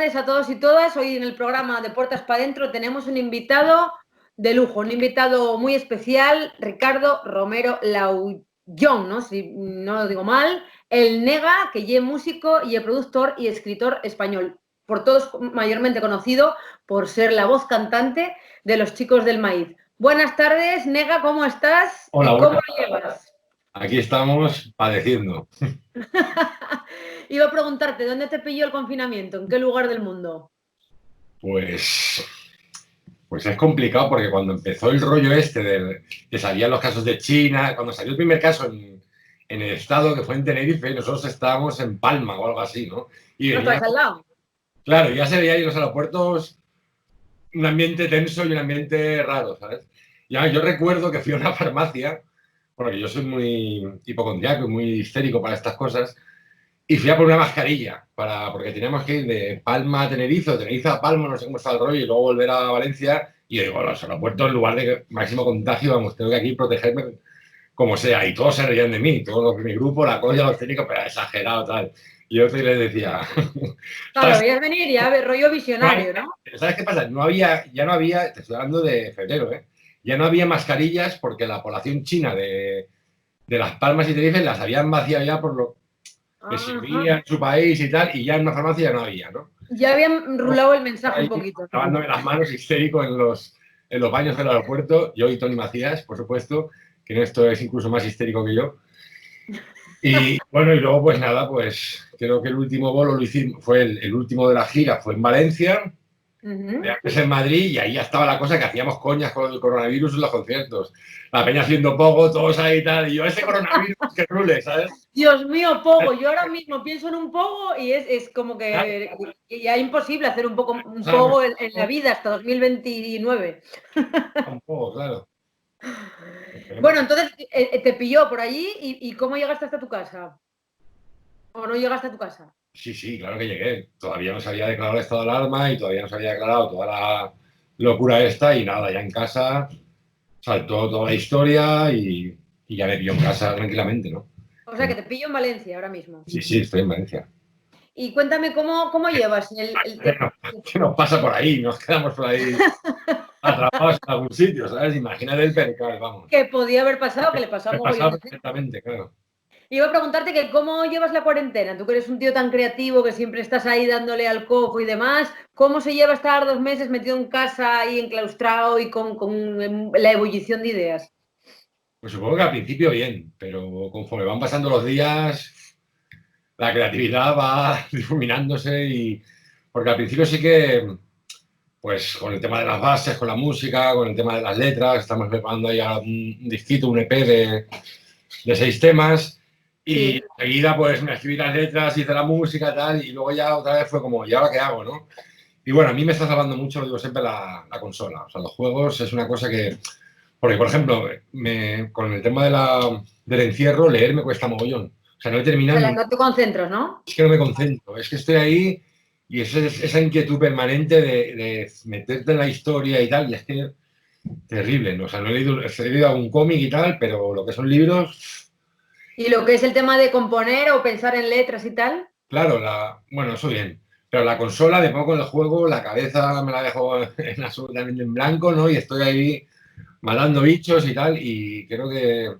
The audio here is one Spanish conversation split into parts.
tardes a todos y todas. Hoy en el programa de Puertas para Adentro tenemos un invitado de lujo, un invitado muy especial, Ricardo Romero Laullón, ¿no? Si no lo digo mal, el nega, que es músico y productor y escritor español, por todos mayormente conocido por ser la voz cantante de Los Chicos del Maíz. Buenas tardes, nega, ¿cómo estás? Hola, ¿Y cómo buenas. lo llevas? Aquí estamos padeciendo. Iba a preguntarte, ¿dónde te pilló el confinamiento? ¿En qué lugar del mundo? Pues, pues es complicado porque cuando empezó el rollo este de que salían los casos de China, cuando salió el primer caso en el estado, que fue en Tenerife, nosotros estábamos en Palma o algo así, ¿no? Y ¿No venía, estáis al lado? claro, ya se veía ahí en los aeropuertos un ambiente tenso y un ambiente raro, ¿sabes? Ya, yo recuerdo que fui a una farmacia, porque yo soy muy hipocondriaco y muy histérico para estas cosas. Y fui a por una mascarilla, porque teníamos que ir de Palma a Tenerife, o Tenerife a Palma, no sé cómo está el rollo, y luego volver a Valencia. Y yo digo, los aeropuertos, en lugar de máximo contagio, vamos, tengo que aquí protegerme como sea. Y todos se reían de mí, todos los de mi grupo, la colla, los técnicos, pero exagerado, tal. Y yo les decía, Claro, lo veías venir ya, rollo visionario, ¿no? ¿sabes qué pasa? Ya no había, te estoy hablando de febrero, ¿eh? Ya no había mascarillas porque la población china de Las Palmas y Tenerife las habían vaciado ya por lo que Ajá. servía en su país y tal, y ya en una farmacia ya no había, ¿no? Ya habían rulado el mensaje un Ahí poquito, ¿no? lavándome las manos histérico en los baños del aeropuerto, yo y Tony Macías, por supuesto, que en esto es incluso más histérico que yo. Y bueno, y luego pues nada, pues creo que el último bolo lo hicimos, fue el último de la gira, fue en Valencia, antes en Madrid, y ahí ya estaba la cosa que hacíamos coñas con el coronavirus en los conciertos. La peña haciendo poco, todos ahí y tal, y yo, ese coronavirus que rule, ¿sabes? Dios mío, pogo. Yo ahora mismo pienso en un pogo y es como Claro, que ya es imposible hacer un ¿sabes? pogo en la vida hasta 2029. Un poco, claro. Bueno, entonces te pilló por allí y ¿cómo llegaste hasta tu casa? ¿O no llegaste a tu casa? Sí, sí, claro que llegué. Todavía no se había declarado el estado de alarma y todavía no se había declarado toda la locura esta y nada, ya en casa saltó toda la historia y ya me pilló en casa tranquilamente, ¿no? O sea, que te pillo en Valencia ahora mismo. Sí, sí, estoy en Valencia. Y cuéntame cómo llevas ¿Qué nos pasa por ahí? Nos quedamos por ahí atrapados en algún sitio, ¿sabes? Imagínate el percal, vamos. que podía haber pasado, que le pasó a Me mogollón pasado de gente. perfectamente, claro. Iba a preguntarte que cómo llevas la cuarentena. Tú que eres un tío tan creativo, que siempre estás ahí dándole al coco y demás. ¿Cómo se lleva estar 2 meses metido en casa y enclaustrado y con la ebullición de ideas? Pues supongo que al principio bien, pero conforme van pasando los días, la creatividad va difuminándose y... Porque al principio sí que pues con el tema de las bases, con la música, con el tema de las letras, estamos preparando ya un disquito, un EP de 6 temas y Sí. enseguida pues me escribí las letras, hice la música y tal y luego ya otra vez fue como, ¿y ahora qué hago, no? Y bueno, a mí me está salvando mucho, lo digo siempre, la consola. O sea, los juegos es una cosa que... Porque, por ejemplo, con el tema del encierro, leer me cuesta mogollón. O sea, no he O terminado sea, ni no te concentras, ¿no? es que no me concentro, es que estoy ahí y esa inquietud permanente de meterte en la historia y tal, y es que terrible, ¿no? O sea, no he leído algún cómic y tal, pero lo que son libros, Y lo que es el tema de componer o pensar en letras y tal. claro, bueno, eso bien, pero la consola me pongo con el juego, la cabeza me la dejo absolutamente en blanco, ¿no? Y estoy ahí matando bichos y tal, y creo que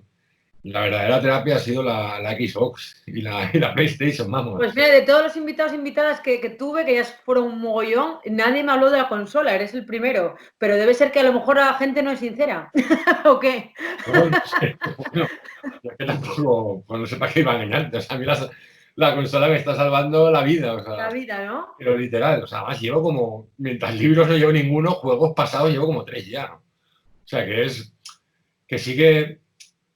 la verdadera terapia ha sido la Xbox y la PlayStation, vamos. Pues mira, de todos los invitados e invitadas que tuve, que ya fueron un mogollón, nadie me habló de la consola, eres el primero. Pero debe ser que a lo mejor la gente no es sincera. ¿O qué? No, no sé, bueno, yo que tampoco, pues no sé para qué iba a engañarte. O sea, a mí la consola me está salvando la vida, o La sea, vida, ¿no? pero literal. O sea, además llevo como, mientras libros no llevo ninguno, juegos pasados llevo como 3 ya. O sea, que sí que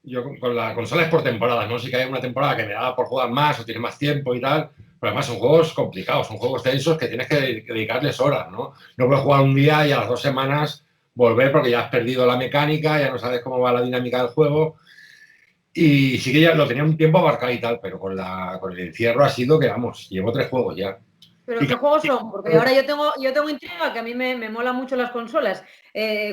yo con la consola es por temporadas, ¿no? Sí que hay una temporada que me da por jugar más o tienes más tiempo y tal, pero además son juegos complicados, son juegos tensos que tienes que dedicarles horas, ¿no? No puedes jugar un día y a las 2 semanas volver porque ya has perdido la mecánica, ya no sabes cómo va la dinámica del juego. Y sí que ya lo tenía un tiempo abarcado y tal, pero con el encierro ha sido que, vamos, llevo 3 juegos ya. ¿Pero Y qué juegos son? Porque ahora yo tengo intriga, que a mí me mola mucho las consolas.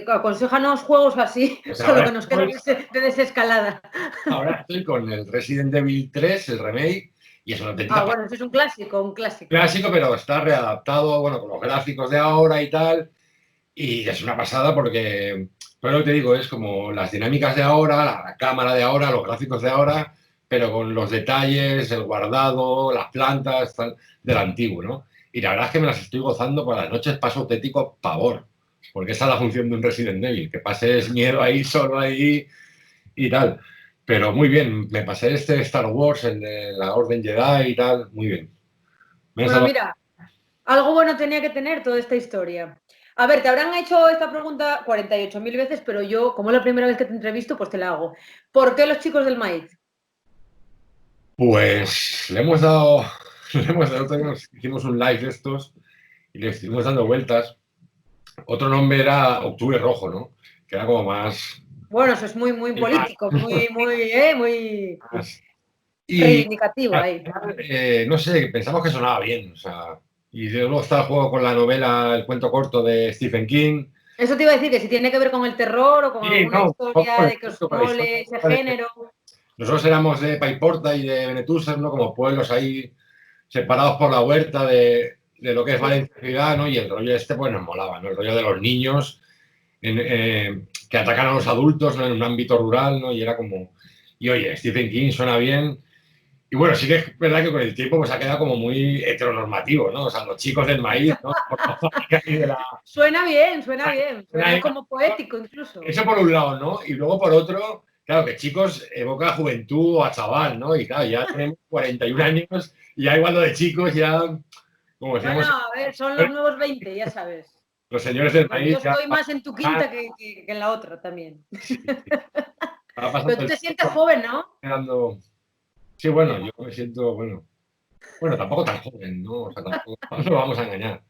Aconséjanos juegos así, pues con lo que nos queda de desescalada. ahora estoy con el Resident Evil 3, el remake, Y es una auténtica bueno, eso es un clásico, un clásico. Clásico, pero está readaptado, bueno, con los gráficos de ahora y tal. Y es una pasada porque, pero te digo, es como las dinámicas de ahora, la cámara de ahora, los gráficos de ahora, pero con los detalles, el guardado, las plantas, tal, del antiguo, ¿no? Y la verdad es que me las estoy gozando, por las noches paso auténtico pavor, porque esa es la función de un Resident Evil, que pases miedo ahí, solo ahí y tal. Pero muy bien, me pasé este Star Wars, el de la Orden Jedi y tal, muy bien. Bueno, mira, algo bueno tenía que tener toda esta historia. A ver, te habrán hecho esta pregunta 48.000 veces, pero yo, como es la primera vez que te entrevisto, pues te la hago. ¿Por qué los chicos del maíz? Pues hicimos un live de estos y le estuvimos dando vueltas. Otro nombre era Octubre Rojo, ¿no? Que era como más... Bueno, eso es muy, muy político, muy más- Y reivindicativo ahí. no sé, pensamos que sonaba bien, o sea, y luego está el juego con la novela, el cuento corto de Stephen King. Eso te iba a decir, que si tiene que ver con el terror o con Sí, alguna no, un historia poco de que os con la historia. mole ese género. Nosotros éramos de Paiporta y de Benetúser, ¿no? Como pueblos ahí separados por la huerta de lo que es Sí. Valencia ciudad, ¿no? Y el rollo este, pues nos molaba, ¿no? El rollo de los niños que atacan a los adultos, ¿no? En un ámbito rural, ¿no? Y era como, y oye, Stephen King suena bien. Y bueno, sí que es verdad que con el tiempo pues ha quedado como muy heteronormativo, ¿no? O sea, los chicos del maíz, ¿no? Por la fábrica y de la... Suena bien, suena como poético incluso. Eso por un lado, ¿no? Y luego por otro, claro, que chicos evoca a juventud o a chaval, ¿no? Y claro, ya tenemos 41 años y ya igual lo de chicos, ya, como Bueno, decíamos, a ver, son los nuevos 20, ya sabes. los señores del Yo maíz ya estoy más en tu van, quinta que en la otra también. sí, sí, va Pero pasando tú el te sientes tiempo, joven, ¿no? quedando... Sí, bueno, yo me siento, bueno, tampoco tan joven, ¿no? O sea, tampoco no lo vamos a engañar.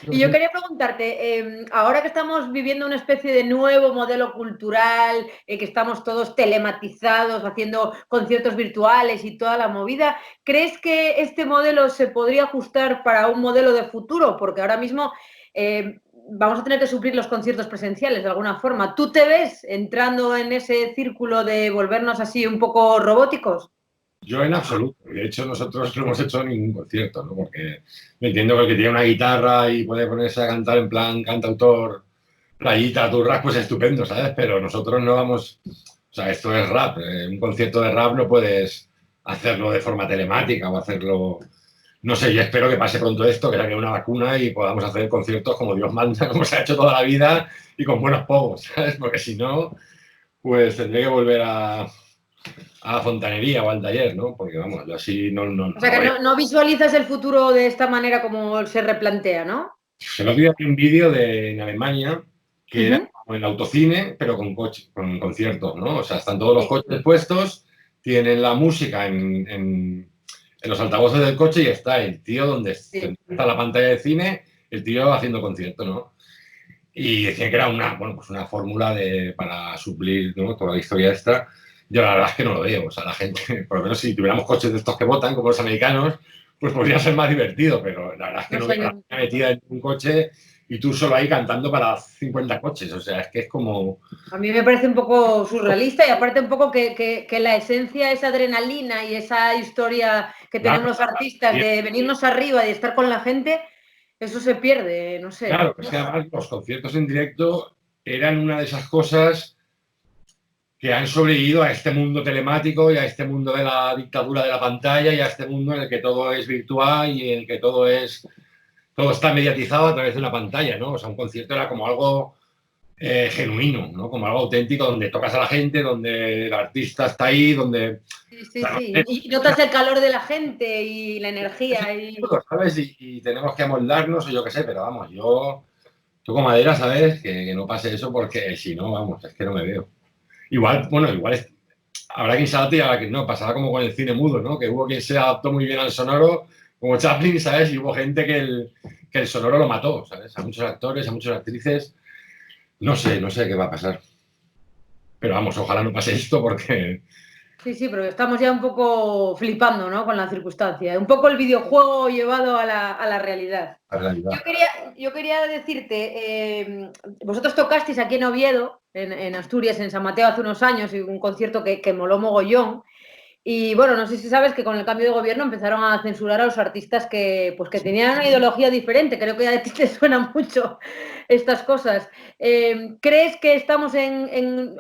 Yo Y me yo siento, quería preguntarte, ahora que estamos viviendo una especie de nuevo modelo cultural, que estamos todos telematizados, haciendo conciertos virtuales y toda la movida, ¿crees que este modelo se podría ajustar para un modelo de futuro? Porque ahora mismo vamos a tener que suplir los conciertos presenciales de alguna forma. ¿Tú te ves entrando en ese círculo de volvernos así un poco robóticos? yo en absoluto. De hecho, nosotros no hemos hecho ningún concierto, ¿no? Porque me entiendo que el que tiene una guitarra y puede ponerse a cantar en plan cantautor, playita, turras, pues estupendo, ¿sabes? Pero nosotros no vamos... O sea, esto es rap. Un concierto de rap no puedes hacerlo de forma telemática o hacerlo... No sé, yo espero que pase pronto esto, que saque una vacuna y podamos hacer conciertos como Dios manda, como se ha hecho toda la vida y con buenos pogos, ¿sabes? Porque si no, pues tendré que volver a la fontanería o al taller, ¿no? Porque vamos, yo así O sea no que voy a... no visualizas el futuro de esta manera como se replantea, ¿no? Se lo vi un vídeo en Alemania Uh que era -huh. como el autocine, pero con coche, con conciertos, ¿no? O sea, están todos los Sí, coches puestos, tienen la música en los altavoces del coche y está el tío donde sí. está la pantalla de cine, el tío haciendo concierto, ¿no? Y decían que era una, bueno, pues una fórmula para suplir, ¿no? Toda la historia esta. Yo la verdad es que no lo veo. O sea, la gente, por lo menos si tuviéramos coches de estos que votan, como los americanos, pues podría ser más divertido, pero la verdad es que No no sé, veo a la gente metida en un coche y tú solo ahí cantando para 50 coches. O sea, es que es como... a mí me parece un poco surrealista y aparte un poco que la esencia, esa adrenalina y esa historia que tenemos Claro, los artistas de venirnos arriba y estar con la gente, eso se pierde, no sé. claro, es que además los conciertos en directo eran una de esas cosas que han sobrevivido a este mundo telemático y a este mundo de la dictadura de la pantalla y a este mundo en el que todo es virtual y en el que todo está mediatizado a través de una pantalla, ¿no? O sea, un concierto era como algo genuino, ¿no? Como algo auténtico, donde tocas a la gente, donde el artista está ahí, donde... Sí, O sí, sea, sí. Y notas el calor de la gente y la energía. Y... ¿sabes? Y tenemos que amoldarnos o yo qué sé, pero vamos, yo toco madera, ¿sabes? Que no pase eso porque si no, vamos, es que no me veo. Igual, bueno, igual habrá quien se adapte y habrá quien no. Pasará como con el cine mudo, ¿no? Que hubo quien se adaptó muy bien al sonoro, como Chaplin, ¿sabes? Y hubo gente que el sonoro lo mató, ¿sabes? A muchos actores, a muchas actrices. No sé qué va a pasar. Pero vamos, ojalá no pase esto porque... Sí, sí, pero estamos ya un poco flipando, ¿no? Con la circunstancia. Un poco el videojuego llevado a la realidad. La Yo realidad. quería, yo quería decirte, vosotros tocasteis aquí en Oviedo, en Asturias, en San Mateo, hace unos años, y un concierto que moló mogollón. Y bueno, no sé si sabes que con el cambio de gobierno empezaron a censurar a los artistas que tenían una ideología diferente. Creo que a ti te suenan mucho estas cosas. ¿Crees que estamos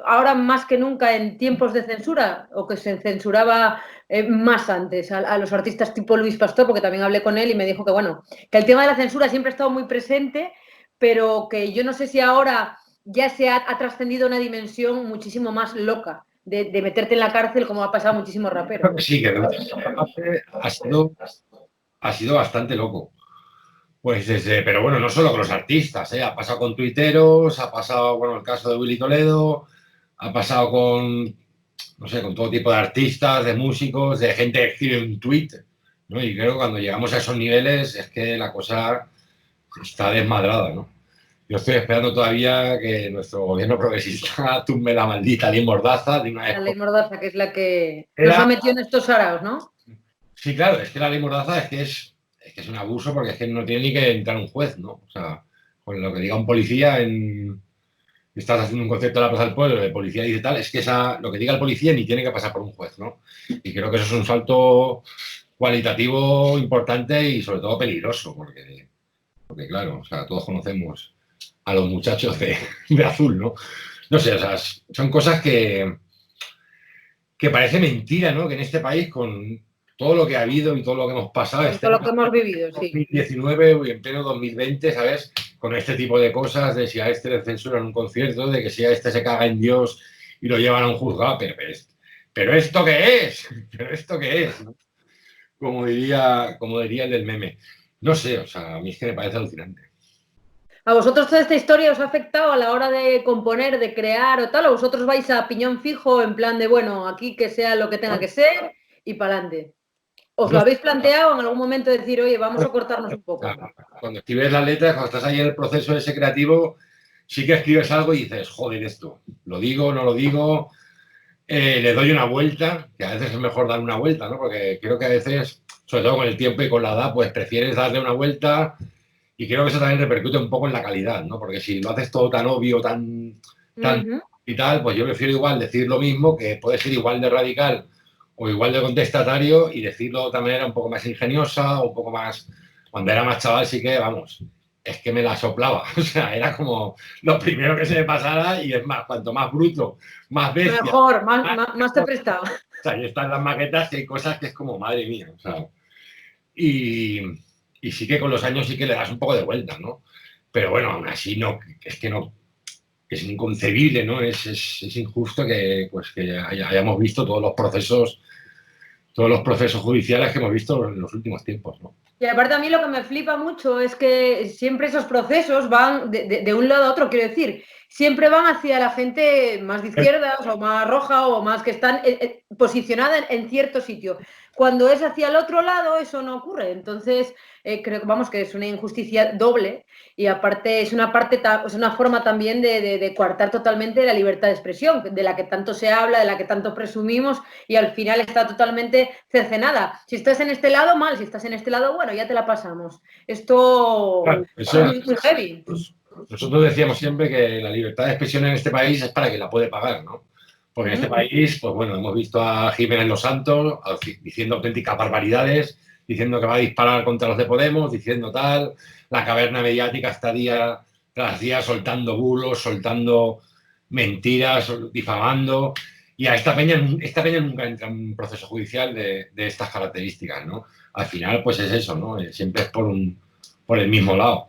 ahora más que nunca en tiempos de censura o que se censuraba más antes a los artistas tipo Luis Pastor? Porque también hablé con él y me dijo que, bueno, que el tema de la censura siempre ha estado muy presente, pero que yo no sé si ahora ya ha trascendido a una dimensión muchísimo más loca de meterte en la cárcel como ha pasado a muchísimos raperos. Creo que sí, que ha sido bastante loco. Pues pero bueno, no solo con los artistas, ¿eh? Ha pasado con tuiteros, ha pasado, bueno, el caso de Willy Toledo, ha pasado con, no sé, con todo tipo de artistas, de músicos, de gente que escribe un tweet, ¿no? Y creo que cuando llegamos a esos niveles es que la cosa está desmadrada, ¿no? Yo estoy esperando todavía que nuestro gobierno progresista tumbe la maldita ley Mordaza de una vez La ley por Mordaza, que es la que nos ha todas. metido en estos saraos, ¿no? Sí, claro, es que la ley Mordaza es un abuso porque es que no tiene ni que entrar un juez, ¿no? O sea, con lo que diga un policía estás haciendo un concepto de la Plaza del Pueblo, de policía dice tal, es que lo que diga el policía ni tiene que pasar por un juez, ¿no? Y creo que eso es un salto cualitativo importante y sobre todo peligroso, porque claro, o sea, todos conocemos a los muchachos de azul, ¿no? No sé, o sea, son cosas que parece mentira, ¿no? Que en este país, con todo lo que ha habido y todo lo que hemos pasado, Con todo lo que hemos vivido, sí. 2019 y en pleno 2020, ¿sabes? Con este tipo de cosas, de si a este le censuran un concierto, de que si a este se caga en Dios y lo llevan a un juzgado, pero ¿esto qué es? ¿Pero esto qué es? ¿No? Como diría el del meme. No sé, o sea, a mí es que me parece alucinante. ¿A vosotros toda esta historia os ha afectado a la hora de componer, de crear o tal? ¿O vosotros vais a piñón fijo en plan de, bueno, aquí que sea lo que tenga que ser y para adelante? ¿Os lo No sé, habéis planteado en algún momento de decir, oye, vamos a cortarnos un poco? cuando escribes las letras, cuando estás ahí en el proceso ese creativo, sí que escribes algo y dices, joder, esto, lo digo, no lo digo, le doy una vuelta, que a veces es mejor dar una vuelta, ¿no? Porque creo que a veces, sobre todo con el tiempo y con la edad, pues prefieres darle una vuelta y creo que eso también repercute un poco en la calidad, ¿no? Porque si lo haces todo tan obvio, tan y tal, pues yo prefiero igual decir lo mismo, que puede ser igual de radical o igual de contestatario y decirlo de otra manera un poco más ingeniosa o un poco más... Cuando era más chaval sí que, vamos, es que me la soplaba. O sea, era como lo primero que se me pasara y es más, cuanto más bruto, más bestia. Mejor, más te prestaba. O sea, ahí están las maquetas y hay cosas que es como, madre mía, o sea... Y, y sí que con los años sí que le das un poco de vuelta, ¿no? Pero bueno, aún así no, es que no, es inconcebible, ¿no? Es injusto que, pues, que hayamos visto todos los procesos judiciales que hemos visto en los últimos tiempos, ¿no? Y aparte a mí lo que me flipa mucho es que siempre esos procesos van de un lado a otro, quiero decir, siempre van hacia la gente más de izquierdas o más roja o más que están posicionada en cierto sitio. Cuando es hacia el otro lado, eso no ocurre. Entonces, creo que vamos, que es una injusticia doble y aparte es una forma también de coartar totalmente la libertad de expresión, de la que tanto se habla, de la que tanto presumimos y al final está totalmente cercenada. Si estás en este lado, mal, si estás en este lado, bueno, ya te la pasamos. Esto Claro, es muy, muy heavy. Nosotros decíamos siempre que la libertad de expresión en este país es para quien la puede pagar, ¿no? Porque en este país, pues bueno, hemos visto a Jiménez Los Santos diciendo auténticas barbaridades, diciendo que va a disparar contra los de Podemos, diciendo tal, la caverna mediática está día tras día soltando bulos, soltando mentiras, difamando, y a esta peña nunca entra en un proceso judicial de estas características, ¿no? Al final, pues es eso, ¿no? Siempre es por el mismo lado.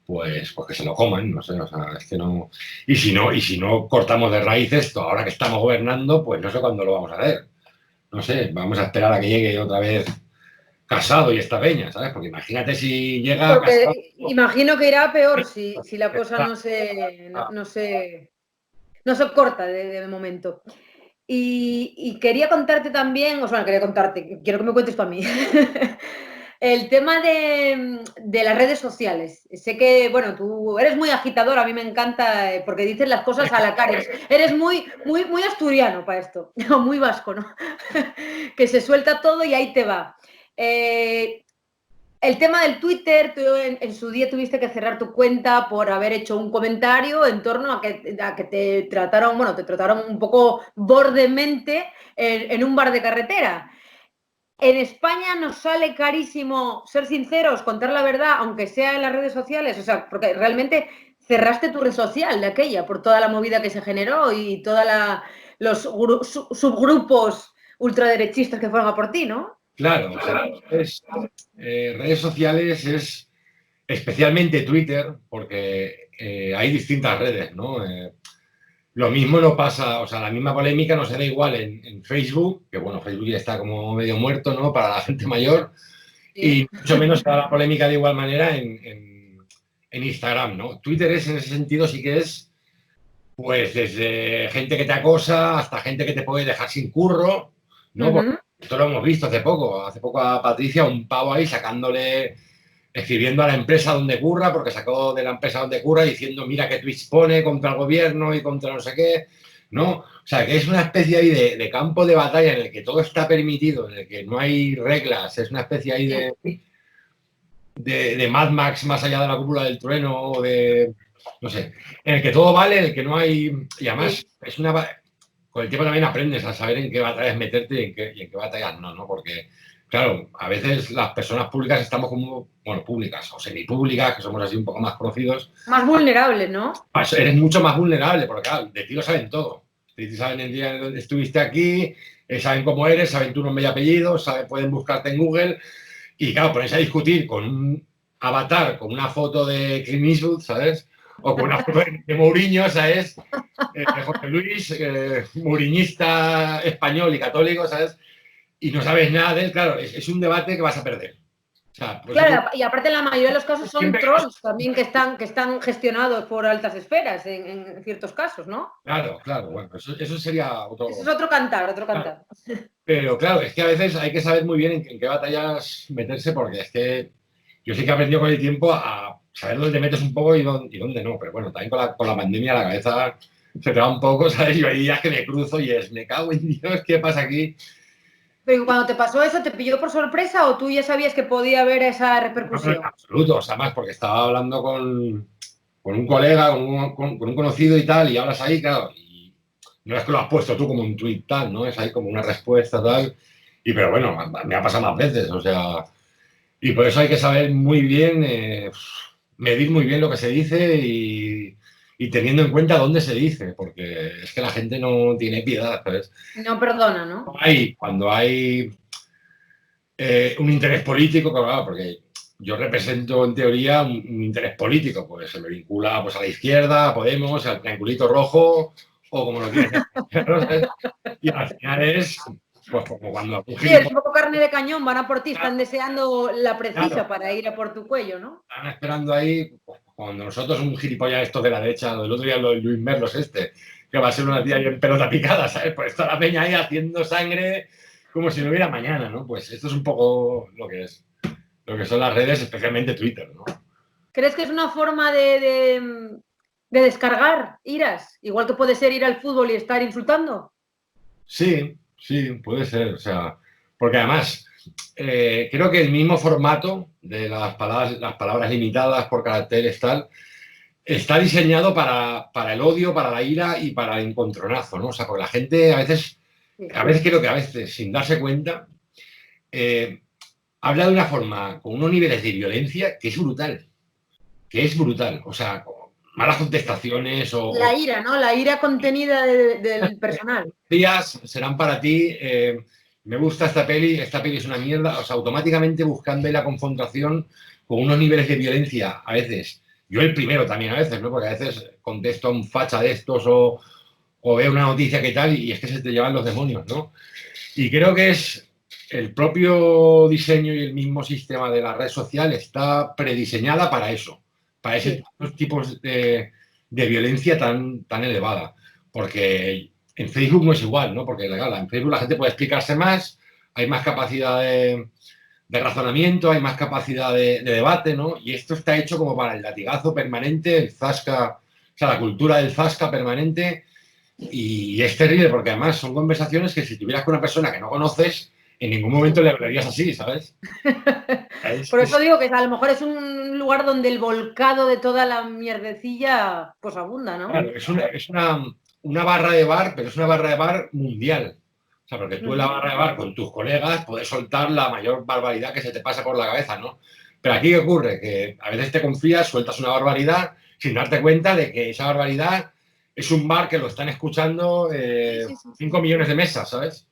Pues que se lo coman, no sé, o sea, es que no... Y si no cortamos de raíz esto, ahora que estamos gobernando, pues no sé cuándo lo vamos a hacer. No sé, vamos a esperar a que llegue otra vez Casado y esta peña, ¿sabes? Porque imagínate si llega Casado... Porque imagino que irá peor si la cosa no se corta de momento. Y quería contarte también, o sea, quería contarte, quiero que me cuentes para mí. El tema de las redes sociales. Sé que, bueno, tú eres muy agitador, a mí me encanta porque dices las cosas a la cara. Eres muy, muy, muy asturiano para esto, o muy vasco, ¿no? Que se suelta todo y ahí te va. el tema del Twitter, tú en su día tuviste que cerrar tu cuenta por haber hecho un comentario en torno a que te trataron, bueno, te trataron un poco bordemente en un bar de carretera. En España nos sale carísimo ser sinceros, contar la verdad, aunque sea en las redes sociales, o sea, porque realmente cerraste tu red social de aquella por toda la movida que se generó y todos los subgrupos ultraderechistas que fueron a por ti, ¿no? Claro, o sea, redes sociales es especialmente Twitter, porque hay distintas redes, ¿no? Lo mismo no pasa, o sea, la misma polémica no se da igual en Facebook, que bueno, Facebook ya está como medio muerto, ¿no? Para la gente mayor, Sí. y mucho menos se da la polémica de igual manera en Instagram, ¿no? Twitter es, en ese sentido, sí que es, pues, desde gente que te acosa hasta gente que te puede dejar sin curro, ¿no? Porque esto lo hemos visto hace poco a Patricia, un pavo ahí escribiendo a la empresa donde curra, porque sacó de la empresa donde curra diciendo, mira qué tweets pone contra el gobierno y contra no sé qué, ¿no? O sea, que es una especie ahí de campo de batalla en el que todo está permitido, en el que no hay reglas, es una especie ahí de Mad Max más allá de la cúpula del trueno, o de, no sé, en el que todo vale, en el que no hay, y además es una... Con el tiempo también aprendes a saber en qué batallas meterte y en qué batallas no, ¿no? Porque, claro, a veces las personas públicas estamos como, bueno, públicas o semipúblicas, que somos así un poco más conocidos. Más vulnerables, ¿no? Eres mucho más vulnerable, porque, claro, de ti lo saben todo. De ti saben el día en donde estuviste aquí, saben cómo eres, saben tu nombre y apellido, pueden buscarte en Google. Y, claro, ponerse a discutir con un avatar, con una foto de Clint Eastwood, ¿sabes? O con una foto de Mourinho, ¿sabes? José Luis, muriñista español y católico, ¿sabes? Y no sabes nada de él, claro, es un debate que vas a perder. O sea, pues claro, y aparte en la mayoría de los casos son siempre trolls también que están gestionados por altas esferas en ciertos casos, ¿no? Claro, bueno, eso sería otro... Eso es otro cantar, otro cantar. Claro. Pero claro, es que a veces hay que saber muy bien en qué batallas meterse, porque es que yo sí que he aprendido con el tiempo a saber dónde te metes un poco y dónde no, pero bueno, también con la pandemia la cabeza se te va un poco, ¿sabes? Yo hay días que me cruzo y me cago en Dios, ¿qué pasa aquí? Pero cuando te pasó eso, ¿te pilló por sorpresa o tú ya sabías que podía haber esa repercusión? No, en absoluto, o sea, más porque estaba hablando con un colega, con un conocido y tal, y hablas ahí, claro, y no es que lo has puesto tú como un tuit tal, ¿no? Es ahí como una respuesta tal, pero bueno, me ha pasado más veces, o sea, y por eso hay que saber muy bien, medir muy bien lo que se dice y teniendo en cuenta dónde se dice, porque es que la gente no tiene piedad, ¿sabes? No perdona, ¿no? Cuando hay un interés político, claro, porque yo represento en teoría un interés político, pues se me vincula pues, a la izquierda, a Podemos, al triangulito rojo, o como lo quieras hacer. Y al final es pues como cuando Sí, es un poco carne de cañón, van a por ti, están deseando la precisa claro, para ir a por tu cuello, ¿no? están esperando ahí, pues, cuando nosotros un gilipollas estos de la derecha, el otro día lo de Luis Merlos que va a ser una tía ahí en pelota picada, ¿sabes? Pues está la peña ahí haciendo sangre como si no hubiera mañana, ¿no? Pues esto es un poco lo que son las redes, especialmente Twitter, ¿no? ¿Crees que es una forma de descargar iras? Igual que puede ser ir al fútbol y estar insultando. Sí, puede ser, o sea, porque además creo que el mismo formato de las palabras limitadas por caracteres tal, está diseñado para el odio, para la ira y para el encontronazo, ¿no? O sea, porque la gente a veces creo que a veces, sin darse cuenta, habla de una forma, con unos niveles de violencia que es brutal, o sea, malas contestaciones La ira, ¿no? La ira contenida del personal. Días serán para ti, me gusta esta peli es una mierda, o sea, automáticamente buscando la confrontación con unos niveles de violencia, a veces, yo el primero también a veces, ¿no? Porque a veces contesto a un facha de estos o veo una noticia que tal y es que se te llevan los demonios, ¿no? Y creo que es el propio diseño y el mismo sistema de la red social está prediseñada para eso, para esos tipos de violencia tan elevada. Porque en Facebook no es igual, ¿no? Porque en Facebook la gente puede explicarse más, hay más capacidad de razonamiento, hay más capacidad de debate, ¿no? Y esto está hecho como para el latigazo permanente, el zasca, o sea, la cultura del zasca permanente. Y es terrible porque además son conversaciones que si tuvieras con una persona que no conoces, en ningún momento le hablarías así, ¿sabes? Por eso digo que a lo mejor es un lugar donde el volcado de toda la mierdecilla pues abunda, ¿no? Claro, es una barra de bar, pero es una barra de bar mundial. O sea, porque tú en la barra de bar con tus colegas puedes soltar la mayor barbaridad que se te pasa por la cabeza, ¿no? Pero aquí, ¿qué ocurre? Que a veces te confías, sueltas una barbaridad sin darte cuenta de que esa barbaridad es un bar que lo están escuchando 5 millones de mesas, ¿sabes?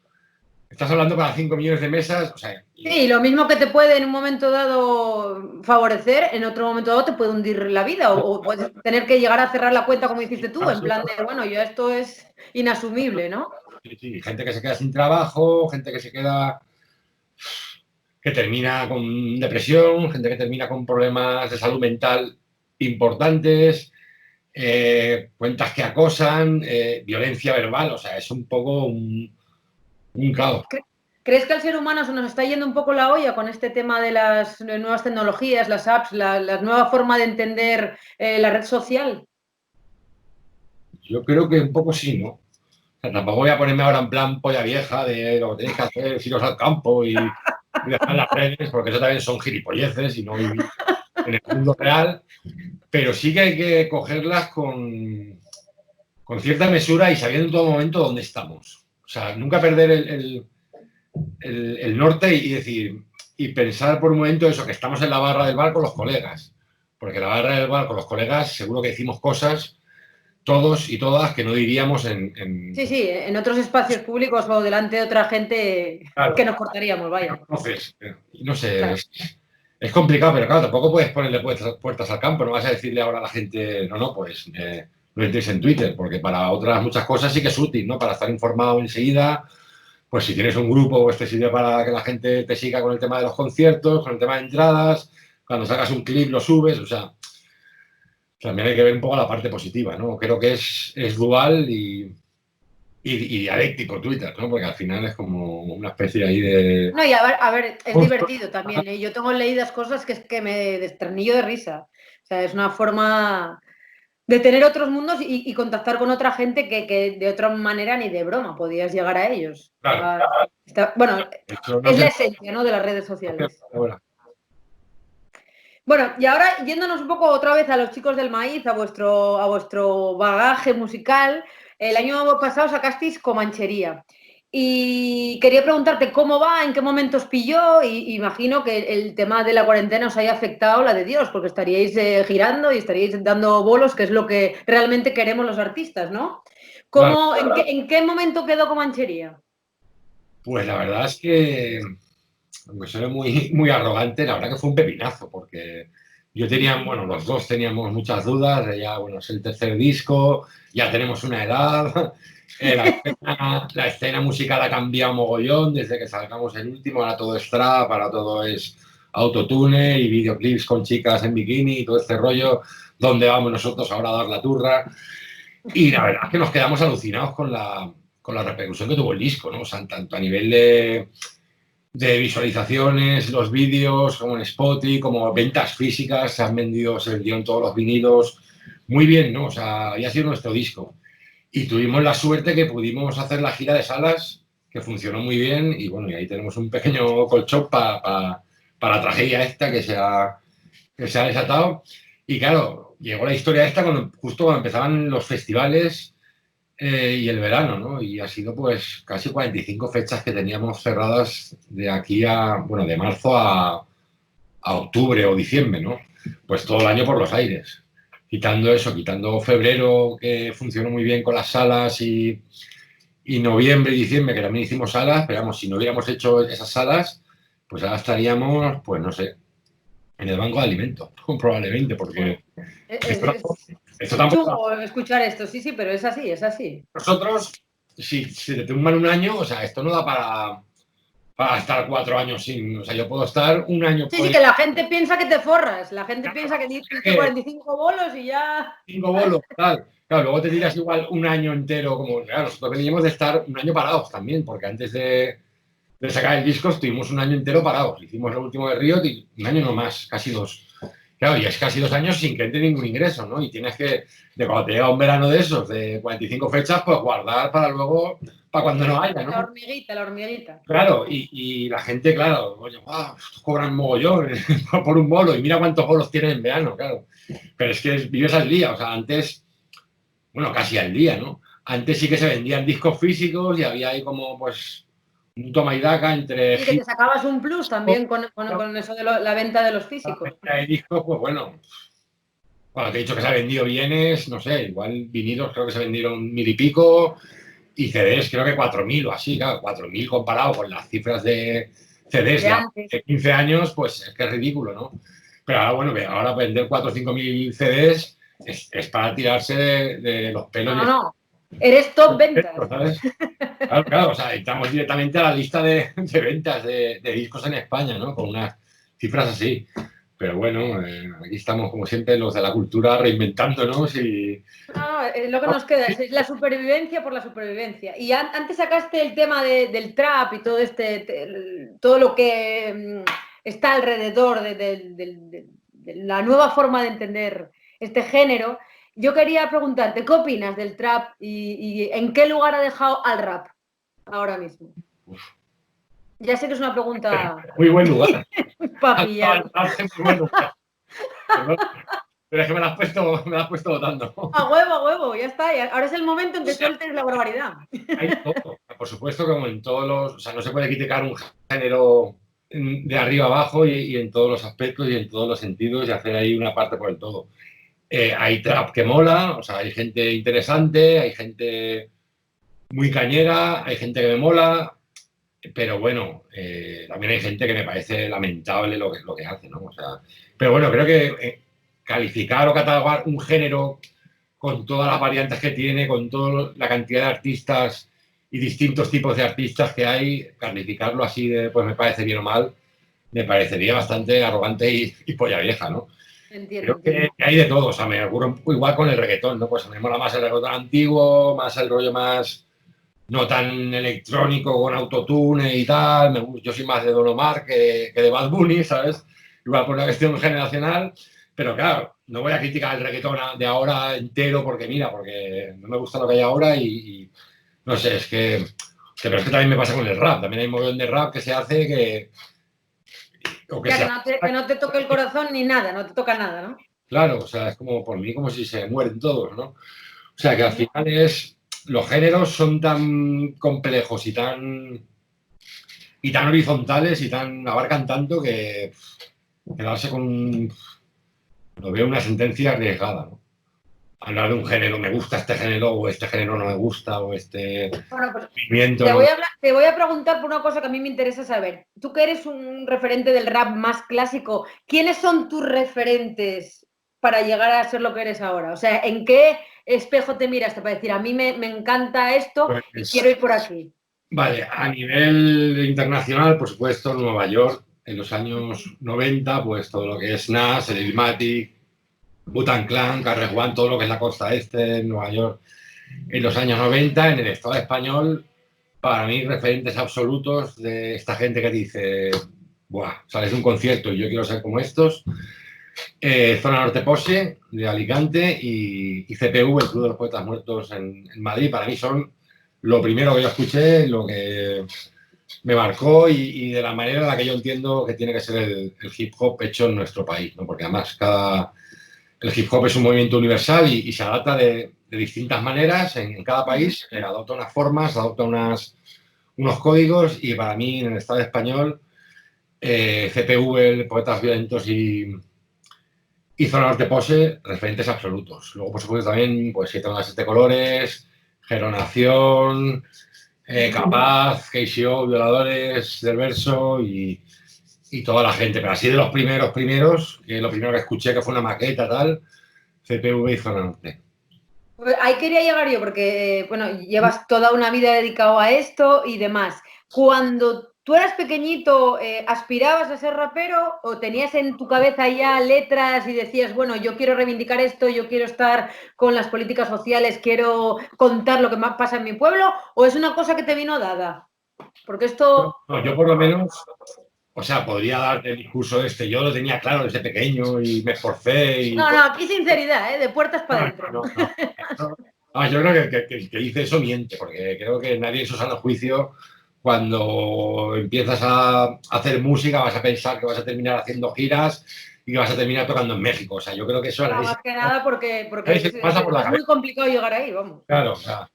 Estás hablando para 5 millones de mesas, o sea... Sí, lo mismo que te puede en un momento dado favorecer, en otro momento dado te puede hundir la vida o puedes tener que llegar a cerrar la cuenta como hiciste tú, en plan de, bueno, ya esto es inasumible, ¿no? Sí, sí, gente que se queda sin trabajo, gente que se queda... que termina con depresión, gente que termina con problemas de salud mental importantes, cuentas que acosan, violencia verbal, o sea, es un poco un caos. ¿Crees que al ser humano se nos está yendo un poco la olla con este tema de las nuevas tecnologías, las apps, la nueva forma de entender la red social? Yo creo que un poco sí, ¿no? O sea, tampoco voy a ponerme ahora en plan polla vieja de lo que tenéis que hacer es iros al campo y dejar las redes, porque eso también son gilipolleces y no vivir en el mundo real, pero sí que hay que cogerlas con cierta mesura y sabiendo en todo momento dónde estamos. O sea, nunca perder el norte y decir, y pensar por un momento eso, que estamos en la barra del bar con los colegas. Porque en la barra del bar con los colegas seguro que decimos cosas, todos y todas, que no diríamos en... Sí, sí, en otros espacios públicos o delante de otra gente Claro, que nos cortaríamos, vaya. entonces, no sé, Claro. es complicado, pero claro, tampoco puedes ponerle puertas al campo, no vas a decirle ahora a la gente, no, pues no entres en Twitter, porque para otras muchas cosas sí que es útil, ¿no? Para estar informado enseguida, pues si tienes un grupo, pues te sirve para que la gente te siga con el tema de los conciertos, con el tema de entradas, cuando sacas un clip lo subes, o sea, también hay que ver un poco la parte positiva, ¿no? Creo que es dual y dialéctico Twitter, ¿no? Porque al final es como una especie ahí de... No, y a ver, es divertido también, ¿eh? Yo tengo leídas cosas que es que me desternillo de risa. O sea, es una forma de tener otros mundos y contactar con otra gente que de otra manera ni de broma podías llegar a ellos. Claro, Bueno, eso no es la sé. esencia, ¿no?, de las redes sociales. Bueno, y ahora yéndonos un poco otra vez a los chicos del maíz, a vuestro bagaje musical, el año pasado sacasteis Comanchería. Y quería preguntarte cómo va, en qué momento os pilló, y imagino que el tema de la cuarentena os haya afectado la de Dios, porque estaríais girando y estaríais dando bolos, que es lo que realmente queremos los artistas, ¿no? Claro. ¿En qué momento quedó Comanchería? Pues la verdad es que, aunque suene muy arrogante, la verdad que fue un pepinazo, porque yo tenía, bueno, los dos teníamos muchas dudas, de ya, bueno, es el tercer disco, ya tenemos una edad, la escena musical ha cambiado mogollón desde que sacamos el último, ahora todo es trap, ahora todo es autotune y videoclips con chicas en bikini y todo este rollo, ¿dónde vamos nosotros ahora a dar la turra? Y la verdad es que nos quedamos alucinados con la repercusión que tuvo el disco, ¿no? O sea, tanto a nivel de visualizaciones, los vídeos, como en Spotify, como ventas físicas, se vendieron todos los vinilos, muy bien, ¿no? O sea, había sido nuestro disco. Y tuvimos la suerte que pudimos hacer la gira de salas, que funcionó muy bien, y bueno, y ahí tenemos un pequeño colchón para la tragedia esta que se ha desatado. Y claro, llegó la historia esta justo cuando empezaban los festivales y el verano, ¿no? Y ha sido pues casi 45 fechas que teníamos cerradas de aquí bueno, de marzo a octubre o diciembre, ¿no? Pues todo el año por los aires. Quitando eso, quitando febrero, que funcionó muy bien con las salas, y noviembre y diciembre, que también hicimos salas, pero vamos, si no hubiéramos hecho esas salas, pues ahora estaríamos, pues no sé, en el banco de alimentos, probablemente, porque esto Es tampoco... chungo escuchar esto, sí, sí, pero es así, es así. Nosotros, si te tumban un año, o sea, esto no da para estar 4 años sin... O sea, yo puedo estar un año... Sí, sí, que la gente piensa que te forras, la gente piensa que tienes 45 bolos y ya... 5 bolos, tal. Claro, luego te tiras igual un año entero, como... Claro, nosotros veníamos de estar un año parados también, porque antes de sacar el disco estuvimos un año entero parados. Hicimos el último de Río y un año no más, casi 2. Claro, y es casi 2 años sin que entre ningún ingreso, ¿no? Y tienes que, de cuando te llega un verano de esos, de 45 fechas, pues guardar para luego, para cuando no haya, La ¿no? hormiguita, la hormiguita. Claro, y la gente, claro, oye, wow, cobran mogollón por un bolo, y mira cuántos bolos tienen en verano, claro. Pero es que vives al día, o sea, antes, bueno, casi al día, ¿no? Antes sí que se vendían discos físicos y había ahí como, pues, un toma y daca entre Y que te sacabas un plus también con eso de la venta de los la físicos. venta de discos, pues bueno, cuando te he dicho que se ha vendido bienes, no sé, igual vinilos creo que se vendieron 1000 y pico, y CDs creo que 4000 o así, claro, 4000 comparado con las cifras de CDs De antes. de 15 años, pues es que es ridículo, ¿no? Pero ahora, bueno, que ahora vender 4 o 5000 CDs es para tirarse de los pelos. No. Eres top ventas. ¿Sabes? Claro, claro, o sea, estamos directamente a la lista de ventas de discos en España, ¿no? Con unas cifras así. Pero bueno, aquí estamos, como siempre, los de la cultura reinventándonos y... No, lo que nos queda es la supervivencia por la supervivencia. Y antes sacaste el tema del trap y todo todo lo que está alrededor de la nueva forma de entender este género. Yo quería preguntarte, ¿qué opinas del trap y en qué lugar ha dejado al rap ahora mismo? Ya sé que es una pregunta Muy buen lugar. para pillar. Muy buen lugar. Pero es que me la has puesto votando. A huevo, ya está. Ahora es el momento en que sueltes la barbaridad. Hay todo. Por supuesto, como en todos los... O sea, no se puede criticar un género de arriba abajo y en todos los aspectos y en todos los sentidos y hacer ahí una parte por el todo. Hay trap que mola, o sea, hay gente interesante, hay gente muy cañera, hay gente que me mola, pero bueno, también hay gente que me parece lamentable lo que hace, ¿no? O sea, pero bueno, creo que calificar o catalogar un género con todas las variantes que tiene, con toda la cantidad de artistas y distintos tipos de artistas que hay, calificarlo así de, pues me parece bien o mal, me parecería bastante arrogante y polla vieja, ¿no? Entiendo. Creo que hay de todo, o sea, me ocurre un poco igual con el reggaetón, ¿no? Pues me mola más el reggaetón antiguo, más el rollo más no tan electrónico con autotune y tal. Yo soy más de Don Omar que de Bad Bunny, ¿sabes? Igual por una cuestión generacional, pero claro, no voy a criticar el reggaetón de ahora entero porque mira, porque no me gusta lo que hay ahora y no sé, pero es que también me pasa con el rap, también hay un montón de rap que se hace Que no te toque el corazón ni nada, no te toca nada, ¿no? Claro, o sea, es como por mí como si se mueren todos, ¿no? O sea, que al final los géneros son tan complejos y tan horizontales y abarcan tanto que quedarse lo veo una sentencia arriesgada, ¿no? Hablar de un género, me gusta este género o este género no me gusta o este Bueno, pues movimiento te no. voy a preguntar por una cosa que a mí me interesa saber. Tú que eres un referente del rap más clásico, ¿quiénes son tus referentes para llegar a ser lo que eres ahora? O sea, ¿en qué espejo te miras para decir, a mí me encanta esto y quiero ir por aquí? Vale, a nivel internacional, por supuesto, Nueva York, en los años 90, pues todo lo que es Nas, el Illmatic, Wu-Tang Clan, Carre Juan, todo lo que es la costa este, en Nueva York. En los años 90, en el Estado español, para mí, referentes absolutos de esta gente que dice, buah, sales de un concierto y yo quiero ser como estos. Zona Norte Pose, de Alicante, y CPV, el Club de los Poetas Muertos en Madrid, para mí son lo primero que yo escuché, lo que me marcó y de la manera en la que yo entiendo que tiene que ser el hip hop hecho en nuestro país, ¿no? Porque además el hip hop es un movimiento universal y se adapta de distintas maneras en cada país, adopta unas formas, adopta unos códigos y para mí en el Estado español CPV, Poetas Violentos y Zona Norte Pose, referentes absolutos. Luego, por supuesto, también pues 7 colores, Geronación, Capaz, KCO, Violadores del Verso y toda la gente. Pero así de los primeros, que lo primero que escuché que fue una maqueta tal, CPV y Zona Norte. Ahí quería llegar yo, porque, bueno, llevas toda una vida dedicado a esto y demás. Cuando tú eras pequeñito, ¿aspirabas a ser rapero o tenías en tu cabeza ya letras y decías, bueno, yo quiero reivindicar esto, yo quiero estar con las políticas sociales, quiero contar lo que más pasa en mi pueblo? ¿O es una cosa que te vino dada? Porque esto... No, yo por lo menos O sea, podría darte el discurso este. Yo lo tenía claro desde pequeño y me esforcé. Y... No, aquí sinceridad, de puertas para adentro. Yo creo que dice eso miente, porque creo que nadie en su sano juicio, cuando empiezas a hacer música, vas a pensar que vas a terminar haciendo giras y que vas a terminar tocando en México. O sea, yo creo que eso a nadie más que nada porque se pasa por la es cabeza. muy complicado llegar ahí, vamos. Claro, o sea,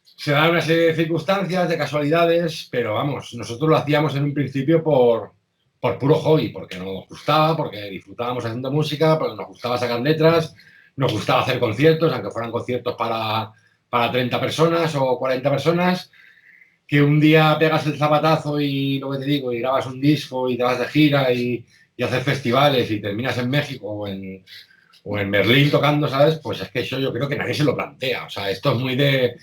se dan una serie de circunstancias, de casualidades, pero vamos, nosotros lo hacíamos en un principio por puro hobby, porque nos gustaba, porque disfrutábamos haciendo música, porque nos gustaba sacar letras, nos gustaba hacer conciertos, aunque fueran conciertos para 30 personas o 40 personas, que un día pegas el zapatazo y lo que te digo, y grabas un disco y te vas de gira y haces festivales y terminas en México o en Berlín tocando, ¿sabes? Pues es que eso yo creo que nadie se lo plantea. O sea, esto es muy de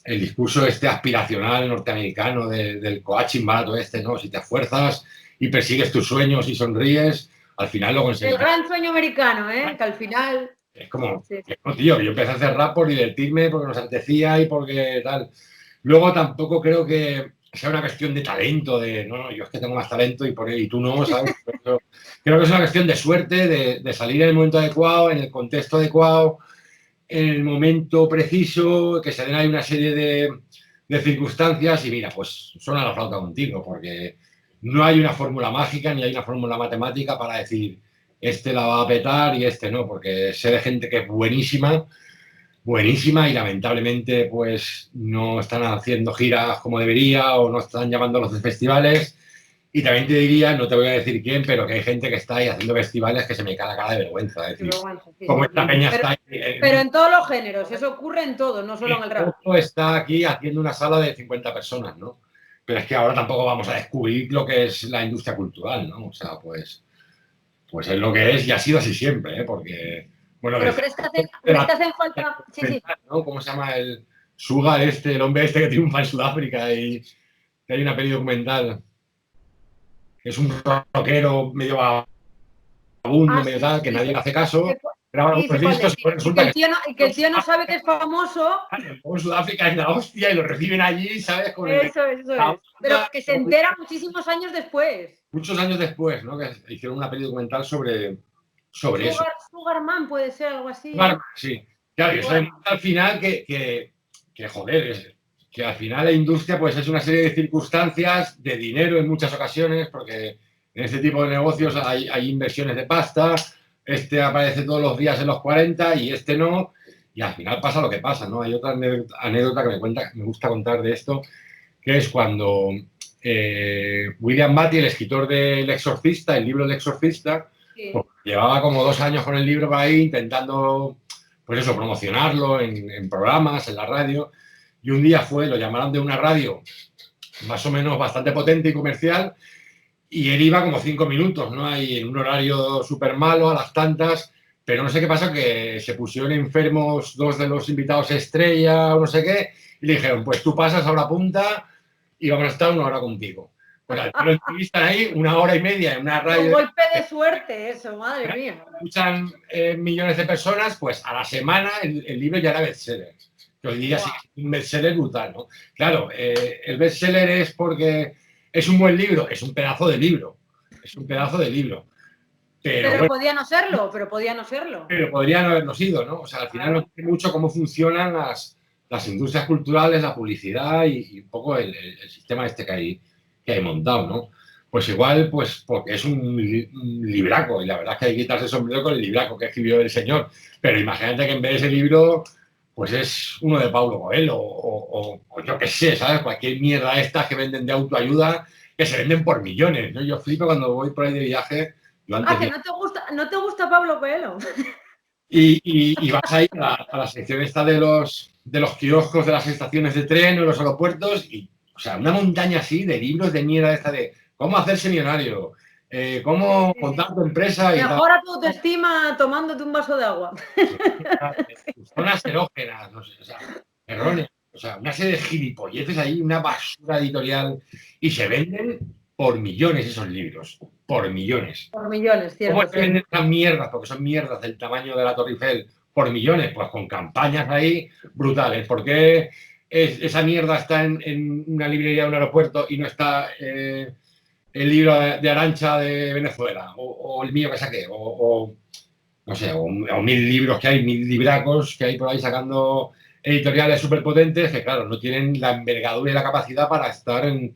el discurso este aspiracional norteamericano del coaching barato este, ¿no? Si te esfuerzas y persigues tus sueños y sonríes, al final lo El conseguirás. gran sueño americano, que al final... Es como, Sí. no, tío, yo empecé a hacer rap por divertirme, porque nos apetecía y porque tal. Luego tampoco creo que sea una cuestión de talento, de no, yo es que tengo más talento y tú no, ¿sabes? Pero creo que es una cuestión de suerte, de salir en el momento adecuado, en el contexto adecuado, en el momento preciso, que se den ahí una serie de circunstancias y mira, pues suena la flauta contigo, porque no hay una fórmula mágica ni hay una fórmula matemática para decir este la va a petar y este no, porque sé de gente que es buenísima, buenísima y lamentablemente pues no están haciendo giras como debería o no están llamando a los festivales. Y también te diría, no te voy a decir quién, pero que hay gente que está ahí haciendo festivales que se me cae la cara de vergüenza. Es decir, como esta peña está ahí. Pero en todos los géneros, eso ocurre en todo, no solo en el rap. Está aquí haciendo una sala de 50 personas, ¿no? Pero es que ahora tampoco vamos a descubrir lo que es la industria cultural, ¿no? O sea, pues es lo que es y ha sido así siempre, ¿eh? Porque, bueno, ¿Pero crees que hacen falta? Sí, sí. ¿no? ¿Cómo se llama el Sugar este, el hombre este que triunfa en Sudáfrica y que hay una peli documental? Es un rockero medio vagabundo, medio tal, que nadie le hace caso. Graba unos discos y resulta que el tío no sabe que es famoso. En Sudáfrica es la hostia y lo reciben allí, ¿sabes? Con eso es. Pero que se entera muchísimos años después. Muchos años después, ¿no? Que hicieron una peli documental sobre eso. Sugarman puede ser algo así. Sí. Claro, y eso demuestra al final que joder, que al final la industria pues es una serie de circunstancias, de dinero en muchas ocasiones, porque en este tipo de negocios hay inversiones de pasta, este aparece todos los días en los 40 y este no, y al final pasa lo que pasa, ¿no? Hay otra anécdota que me gusta contar de esto, que es cuando William Batty, el escritor del Exorcista, el libro El Exorcista, sí. Pues, llevaba como 2 años con el libro por ahí intentando, pues eso, promocionarlo en programas, en la radio, y un día lo llamaron de una radio más o menos bastante potente y comercial, y él iba como 5 minutos, ¿no? Ahí en un horario súper malo, a las tantas, pero no sé qué pasa, que se pusieron enfermos 2 de los invitados estrella o no sé qué, y le dijeron, pues tú pasas a hora punta y vamos a estar 1 hora contigo. Pues lo entrevistan ahí 1 hora y media en una radio. Un golpe de suerte eso, madre mía. Escuchan millones de personas, pues a la semana el libro ya era bestseller. Que hoy día sí es un bestseller brutal, ¿no? Claro, el bestseller es porque es un buen libro, es un pedazo de libro. Es un pedazo de libro. Pero bueno, podía no serlo. Pero podría no haberlo sido, ¿no? O sea, al final no sé mucho cómo funcionan las industrias culturales, la publicidad y un poco el sistema este que hay montado, ¿no? Pues igual, pues porque es un libraco, y la verdad es que hay que quitarse el sombrero con el libraco que escribió el señor. Pero imagínate que en vez de ese libro, pues es uno de Paulo Coelho o yo qué sé, ¿sabes? Cualquier mierda estas que venden de autoayuda, que se venden por millones, ¿no? Yo flipo cuando voy por ahí de viaje. Que no te gusta Paulo Coelho. Y vas ahí a la sección esta de los kioscos de las estaciones de tren o los aeropuertos y, o sea, una montaña así de libros de mierda esta de cómo hacerse millonario, cómo montar tu empresa. Mejora tu autoestima tomándote un vaso de agua. Zonas erógenas, no sé, o sea, erróneas, o sea, una serie de gilipolleces ahí, una basura editorial y se venden por millones esos libros, por millones. Por millones, cierto. ¿Cómo se venden esas mierdas? Porque son mierdas del tamaño de la Torre Eiffel por millones, pues con campañas ahí brutales. ¿Por qué esa mierda está en una librería de un aeropuerto y no está el libro de Arantxa de Venezuela, o el mío que saqué, no sé, o 1000 libros que hay, 1000 libracos que hay por ahí sacando editoriales súper potentes que, claro, no tienen la envergadura y la capacidad para estar en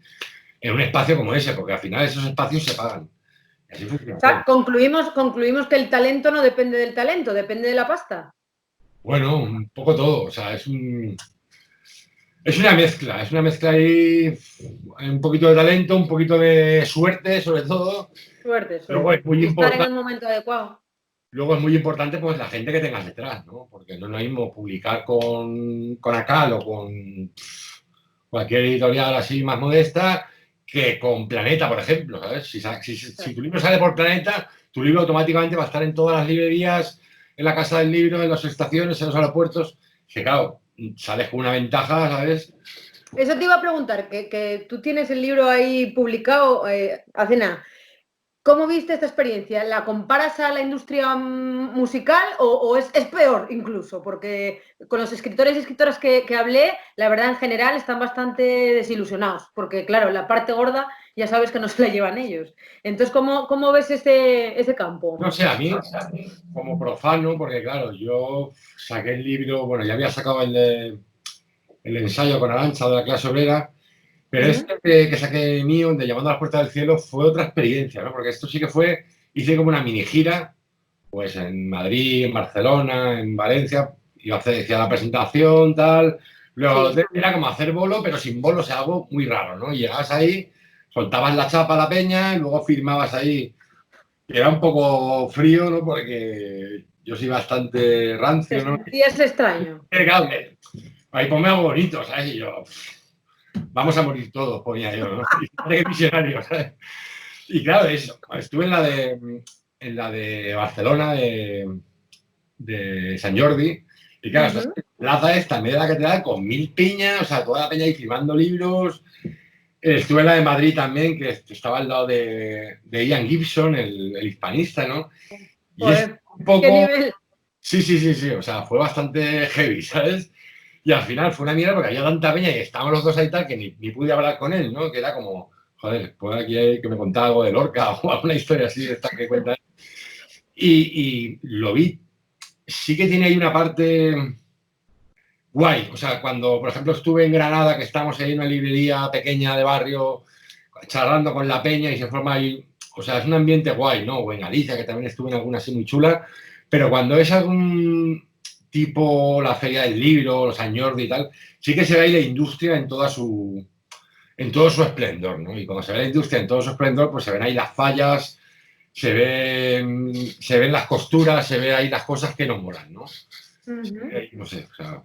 un espacio como ese, porque al final esos espacios se pagan. Y así funciona O todo. sea, concluimos que el talento no depende del talento, depende de la pasta. Bueno, un poco todo, o sea, es una mezcla ahí, un poquito de talento, un poquito de suerte, sobre todo. Suerte, Luego suerte. es muy Y estar en importante, el momento adecuado. luego es muy importante pues la gente que tengas detrás, ¿no? Porque no es lo mismo publicar con Acal o con cualquier editorial así más modesta que con Planeta, por ejemplo, ¿sabes? Si tu libro sale por Planeta, tu libro automáticamente va a estar en todas las librerías, en la Casa del Libro, en las estaciones, en los aeropuertos. Que claro, sales con una ventaja, ¿sabes? Eso te iba a preguntar, que tú tienes el libro ahí publicado hace nada. ¿Cómo viste esta experiencia? ¿La comparas a la industria musical o es peor incluso? Porque con los escritores y escritoras que hablé, la verdad en general están bastante desilusionados, porque claro, la parte gorda ya sabes que no se la llevan ellos. Entonces, ¿cómo ves ese campo? No sé, a mí, como profano, porque claro, yo saqué el libro, bueno, ya había sacado el ensayo con Arantxa de la clase obrera, pero este que saqué mío, de Llamando a las puertas del cielo, fue otra experiencia, ¿no? Porque esto sí que fue, hice como una mini gira, pues en Madrid, en Barcelona, en Valencia, iba a hacer, hacía la presentación, tal, luego al Sí. hotel era como hacer bolo, pero sin bolo, o sea, algo muy raro, ¿no? Y llegabas ahí, soltabas la chapa a la peña y luego firmabas ahí. Era un poco frío, ¿no? Porque yo soy bastante ¿Te rancio, ¿no? sentías extraño? Claro, ahí ponme algo bonito, ¿sabes? Y yo, vamos a morir todos, ponía yo, ¿no? Y qué visionario, ¿sabes? Y claro, eso. Estuve en la de Barcelona, de Sant Jordi, y claro, esta plaza esta, en medio de la catedral, con 1000 piñas, o sea, toda la peña ahí firmando libros. Estuve en la de Madrid también, que estaba al lado de Ian Gibson, el hispanista, ¿no? Y es Joder, un qué poco. nivel. Sí, sí, sí, sí, o sea, fue bastante heavy, ¿sabes? Y al final fue una mierda porque había tanta peña y estábamos los dos ahí tal que ni pude hablar con él, ¿no? Que era como, joder, pues aquí hay que me contaba algo de Lorca o alguna historia así de esta que cuenta él. Y lo vi, sí que tiene ahí una parte guay, o sea, cuando, por ejemplo, estuve en Granada, que estamos ahí en una librería pequeña de barrio, charlando con la peña y se forma ahí, o sea, es un ambiente guay, ¿no? O en Galicia, que también estuve en alguna así muy chula, pero cuando es algún tipo la Feria del Libro, los San Jordi y tal, sí que se ve ahí la industria en todo su esplendor, ¿no? Y cuando se ve la industria en todo su esplendor, pues se ven ahí las fallas, se ven las costuras, se ve ahí las cosas que no molan, ¿no? No sé, o sea,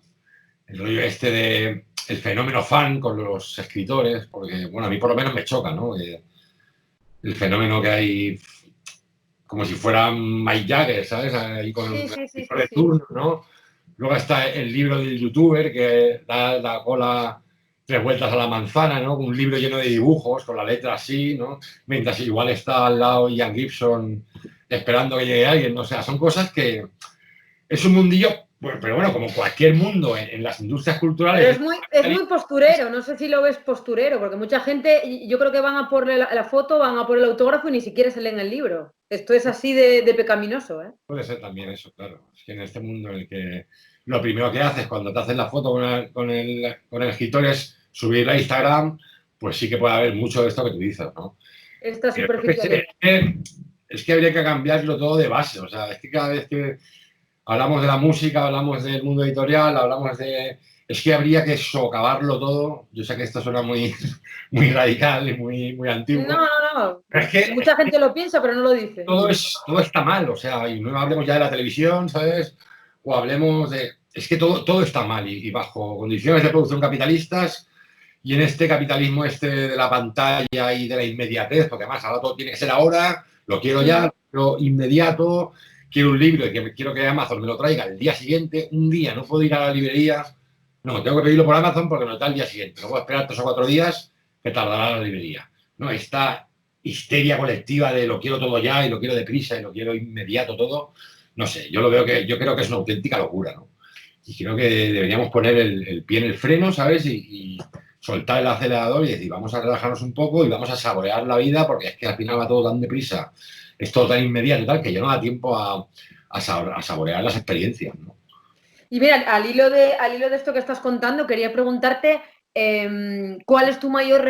el rollo este de el fenómeno fan con los escritores, porque, bueno, a mí por lo menos me choca, ¿no? El fenómeno que hay como si fuera Mike Jagger, ¿sabes? Ahí con Sí, el sí, sí, escritor sí, de sí. turno, ¿no? Luego está el libro del youtuber que da la cola 3 vueltas a la manzana, ¿no? Un libro lleno de dibujos, con la letra así, ¿no? Mientras igual está al lado Ian Gibson esperando que llegue alguien, ¿no? O sea, son cosas que es un mundillo, bueno, pero bueno, como cualquier mundo en las industrias Pero culturales. es muy posturero, no sé si lo ves posturero, porque mucha gente, yo creo que van a por la foto, van a por el autógrafo y ni siquiera se leen el libro. Esto es así de pecaminoso, ¿eh? Puede ser también eso, claro. Es que en este mundo en el que lo primero que haces cuando te haces la foto con el escritor es subirla a Instagram, pues sí que puede haber mucho de esto que tú dices, ¿no? Esta Pero creo que superficialidad. es que habría que cambiarlo todo de base. O sea, es que cada vez que hablamos de la música, hablamos del mundo editorial, hablamos de. Es que habría que socavarlo todo. Yo sé que esto suena muy, muy radical y muy, muy No, antiguo. no, no. Pero es que Mucha gente lo piensa, pero no lo dice. todo está mal, o sea, y no hablemos ya de la televisión, ¿sabes? O hablemos de. Es que todo está mal y bajo condiciones de producción capitalistas y en este capitalismo de la pantalla y de la inmediatez, porque además ahora todo tiene que ser ahora, lo quiero ya, lo quiero inmediato, quiero un libro y quiero que Amazon me lo traiga el día siguiente, un día, no puedo ir a la librería, no, tengo que pedirlo por Amazon porque me lo trae el día siguiente, no puedo esperar 3 o 4 días que tardará la librería. No, esta histeria colectiva de lo quiero todo ya y lo quiero deprisa y lo quiero inmediato todo, no sé, yo creo que es una auténtica locura, ¿no? Y creo que deberíamos poner el pie en el freno, ¿sabes? Y soltar el acelerador y decir, vamos a relajarnos un poco y vamos a saborear la vida, porque es que al final va todo tan deprisa, es todo tan inmediato y tal, que ya no da tiempo a saborear las experiencias, ¿no? Y mira, al hilo de esto que estás contando, quería preguntarte ¿cuál es tu mayor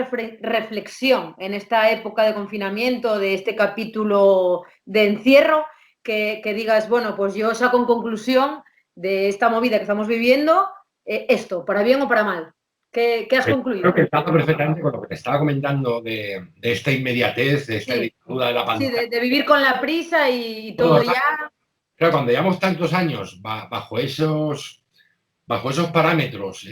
reflexión en esta época de confinamiento, de este capítulo de encierro? Que digas, bueno, pues yo saco en conclusión de esta movida que estamos viviendo esto, para bien o para mal. ¿Qué has Pues creo concluido? que está perfectamente con lo que te estaba comentando de esta inmediatez, de esta Sí, dictadura de la sí, pantalla. de vivir con la prisa y Todo, todo ya. claro, cuando llevamos tantos años bajo esos parámetros,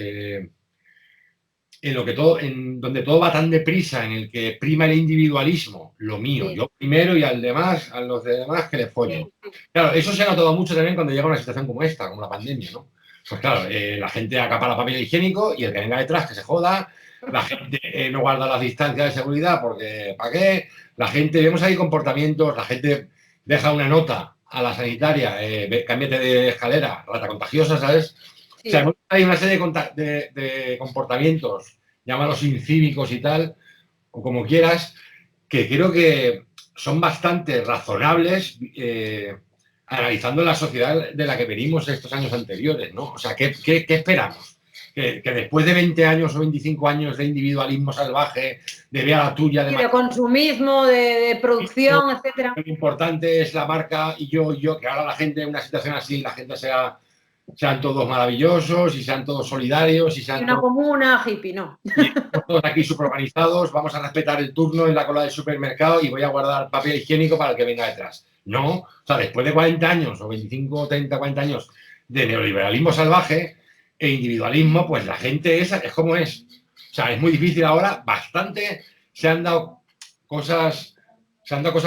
en donde todo va tan deprisa, en el que prima el individualismo, lo mío, Sí, yo primero y a los demás que le follen. sí, sí. Claro, eso se ha notado mucho también cuando llega una situación como esta, como la pandemia, ¿no? Pues claro, la gente acapara papel higiénico y el que venga detrás que se joda, la gente no guarda las distancias de seguridad porque ¿para qué? La gente, vemos ahí comportamientos, la gente deja una nota a la sanitaria, cámbiate de escalera, rata contagiosa, ¿sabes? O sea, Sí. hay una serie de comportamientos, llámalos incívicos y tal, o como quieras, que creo que son bastante razonables analizando la sociedad de la que venimos estos años anteriores, ¿no? O sea, ¿qué esperamos? Que después de 20 años o 25 años de individualismo salvaje, de ver a la tuya, de Y de consumismo, de producción, etcétera. lo importante es la marca y yo, que ahora la gente en una situación así, la gente sean todos maravillosos y sean todos solidarios y Y sean una todos, comuna hippie, no. y todos aquí superorganizados, vamos a respetar el turno en la cola del supermercado y voy a guardar papel higiénico para el que venga detrás. No, o sea, después de 40 años o 25, 30, 40 años de neoliberalismo salvaje e individualismo, pues la gente es como es. O sea, es muy difícil ahora, bastante se han dado cosas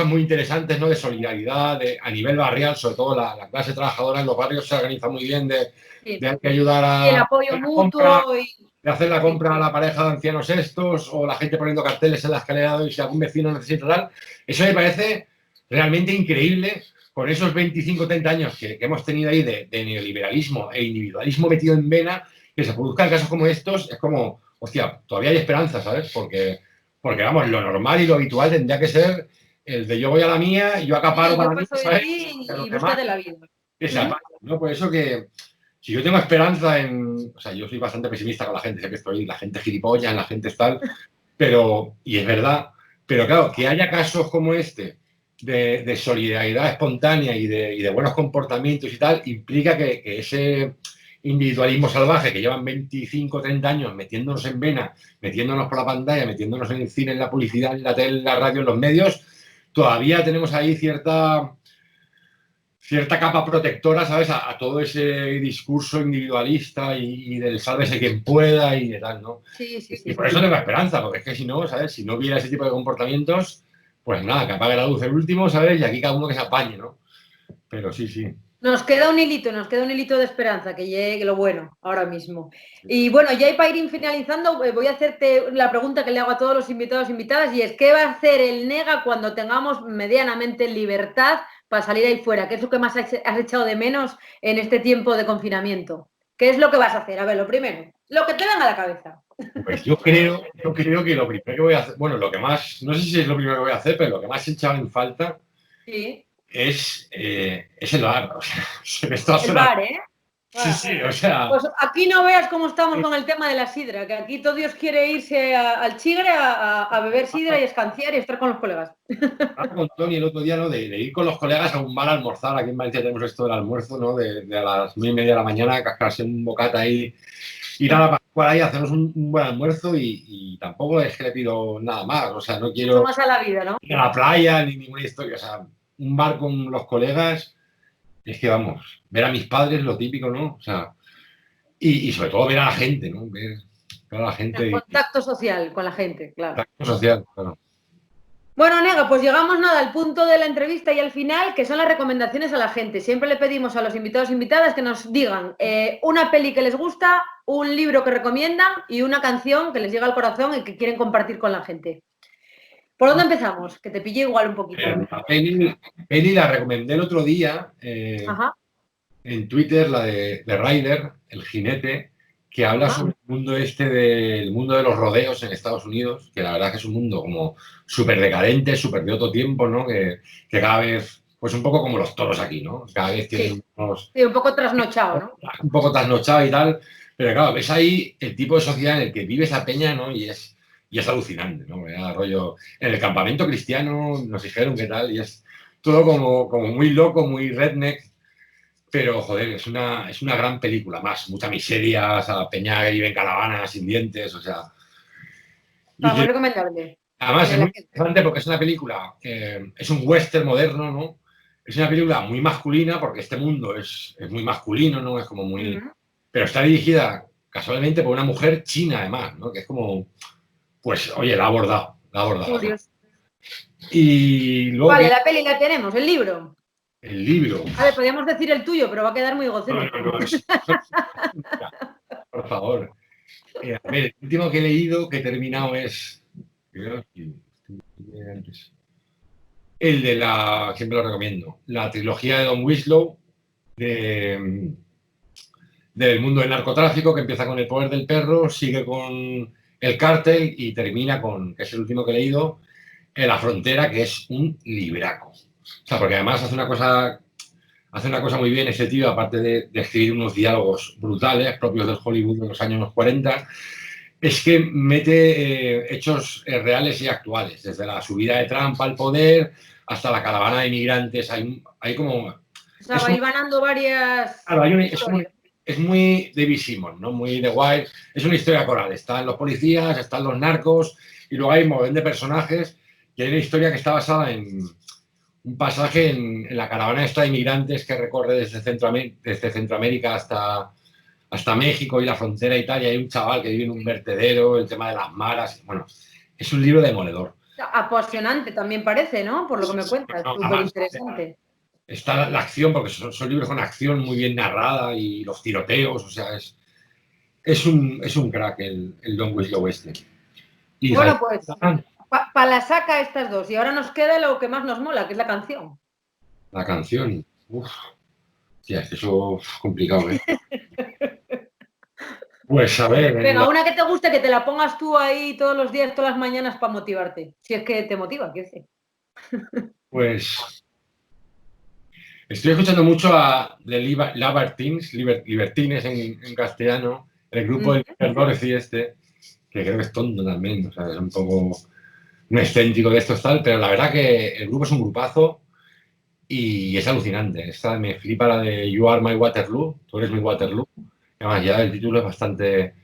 muy interesantes, ¿no? De solidaridad, a nivel barrial, sobre todo la clase trabajadora en los barrios se organiza muy bien Sí. de hay que ayudar Y el a apoyo la compra, mutuo. de hacer la Sí. compra a la pareja de ancianos estos, o la gente poniendo carteles en la escalera y si algún vecino necesita tal. Eso me parece realmente increíble con esos 25 o 30 años que hemos tenido ahí de neoliberalismo e individualismo metido en vena, que se produzcan casos como estos, es como, hostia, todavía hay esperanza, ¿sabes? Porque vamos, lo normal y lo habitual tendría que ser el de yo voy a la mía, yo acaparo Sí, yo para mí, paso de ¿sabes? ti De los y demás, búscate la vida. que se ¿Mm? apañen, ¿no? Por eso que si yo tengo esperanza en. O sea, yo soy bastante pesimista con la gente, sé que estoy, la gente gilipollas, la gente es tal, pero, y es verdad, pero claro, que haya casos como este de solidaridad espontánea y de buenos comportamientos y tal, implica que ese individualismo salvaje que llevan 25, 30 años metiéndonos en vena, metiéndonos por la pantalla, metiéndonos en el cine, en la publicidad, en la tele, en la radio, en los medios, todavía tenemos ahí cierta capa protectora, ¿sabes? A todo ese discurso individualista y del sálvese quien pueda y de tal, ¿no? Sí, sí, Y sí. por eso tengo esperanza, porque es que si no, ¿sabes? Si no hubiera ese tipo de comportamientos, pues nada, que apague la luz el último, ¿sabes? Y aquí cada uno que se apañe, ¿no? Pero sí, sí. Nos queda un hilito de esperanza, que llegue lo bueno ahora mismo. Y bueno, ya para ir finalizando, voy a hacerte la pregunta que le hago a todos los invitados e invitadas, y es, ¿qué va a hacer el Nega cuando tengamos medianamente libertad para salir ahí fuera? ¿Qué es lo que más has echado de menos en este tiempo de confinamiento? ¿Qué es lo que vas a hacer? A ver, lo primero, lo que te venga a la cabeza. Pues yo creo que lo primero que voy a hacer, bueno, lo que más, no sé si es lo primero que voy a hacer, pero lo que más he echado en falta Sí, es el bar. O sea, se me está el sonando. bar, ¿eh? Sí, Ah. sí, o sea, Pues aquí no veas cómo estamos con el tema de la sidra, que aquí todo Dios quiere irse al Chigre a beber sidra y escanciar y estar con los colegas. hablaba con Tony el otro día, ¿no? De ir con los colegas a un bar a almorzar. Aquí en Valencia tenemos esto del almuerzo, ¿no? De a las 9:30 de la mañana, cascarse un bocata ahí, ir a la Pascual ahí, hacernos un buen almuerzo y tampoco es que le pido nada más. O sea, no Mucho quiero más a la vida, ¿no? ir a la playa ni ninguna historia. O sea, un bar con los colegas, es que vamos, ver a mis padres, lo típico, ¿no? O sea, y sobre todo ver a la gente, ¿no? Ver a la El gente y contacto social con la gente, claro. contacto social, claro. Bueno, Nega, pues llegamos nada al punto de la entrevista y al final, que son las recomendaciones a la gente. Siempre le pedimos a los invitados e invitadas que nos digan una peli que les gusta, un libro que recomiendan y una canción que les llega al corazón y que quieren compartir con la gente. ¿Por dónde empezamos? Que te pille igual un poquito. La peli la recomendé el otro día Ajá. en Twitter, la de Rider, el jinete, que habla sobre el mundo del mundo de los rodeos en Estados Unidos, que la verdad que es un mundo como súper decadente, súper de otro tiempo, ¿no? Que cada vez, pues un poco como los toros aquí, ¿no? Cada vez tienen sí, un poco trasnochado, ¿no? Un poco trasnochado y tal, pero claro, ves ahí el tipo de sociedad en el que vive esa peña, ¿no? Y es alucinante, ¿no? Era rollo, en el campamento cristiano nos dijeron qué tal, y es todo como muy loco, muy redneck. Pero, joder, es una gran película más. Mucha miseria, o sea, peña que vive en caravanas, sin dientes, o sea. Muy recomendable. Además, es muy interesante porque es una película, es un western moderno, ¿no? Es una película muy masculina porque este mundo es muy masculino, ¿no? Es como muy. Pero está dirigida casualmente por una mujer china, además, ¿no? Que es como. Pues, oye, la ha abordado. Curioso. Y luego. Vale, la peli la tenemos, el libro. El libro. A ver, podríamos decir el tuyo, pero va a quedar muy egocéntrico. No, por favor. A ver, el último que he leído, que he terminado es. El de siempre lo recomiendo, la trilogía de Don Winslow, del mundo del narcotráfico, que empieza con El poder del perro, sigue con El cártel y termina con, que es el último que he leído, en La frontera, que es un libraco. O sea, porque además hace una cosa muy bien ese tío, aparte de escribir unos diálogos brutales, propios del Hollywood de los años 40, es que mete hechos reales y actuales, desde la subida de Trump al poder hasta la caravana de inmigrantes. Hay como. O sea, va hilvanando varias. Claro, es muy David Simon, ¿no? Muy de Wild. Es una historia coral. Están los policías, están los narcos, y luego hay un montón de personajes. Y hay una historia que está basada en un pasaje en la caravana esta de inmigrantes que recorre desde Centroamérica hasta México y la frontera Italia. Hay un chaval que vive en un vertedero, el tema de las maras. Bueno, es un libro demoledor. Apasionante también parece, ¿no? Por lo que me cuentas, súper interesante. Está la acción, porque son libros con acción muy bien narrada y los tiroteos, o sea, es un crack el Don Winslow este. Y bueno, pues, para la saca estas dos. Y ahora nos queda lo que más nos mola, que es la canción. La canción, tía, eso es complicado, ¿eh? Pues a ver. Venga, una que te guste, que te la pongas tú ahí todos los días, todas las mañanas para motivarte. Si es que te motiva, quiero decir. Pues estoy escuchando mucho a The Libertines en castellano, el grupo del Dorothy este, que creo que es tonto también, o sea, es un poco un excéntrico de estos tal, pero la verdad que el grupo es un grupazo y es alucinante. Esta me flipa la de You Are My Waterloo, tú eres mi Waterloo. Además, ya el título es bastante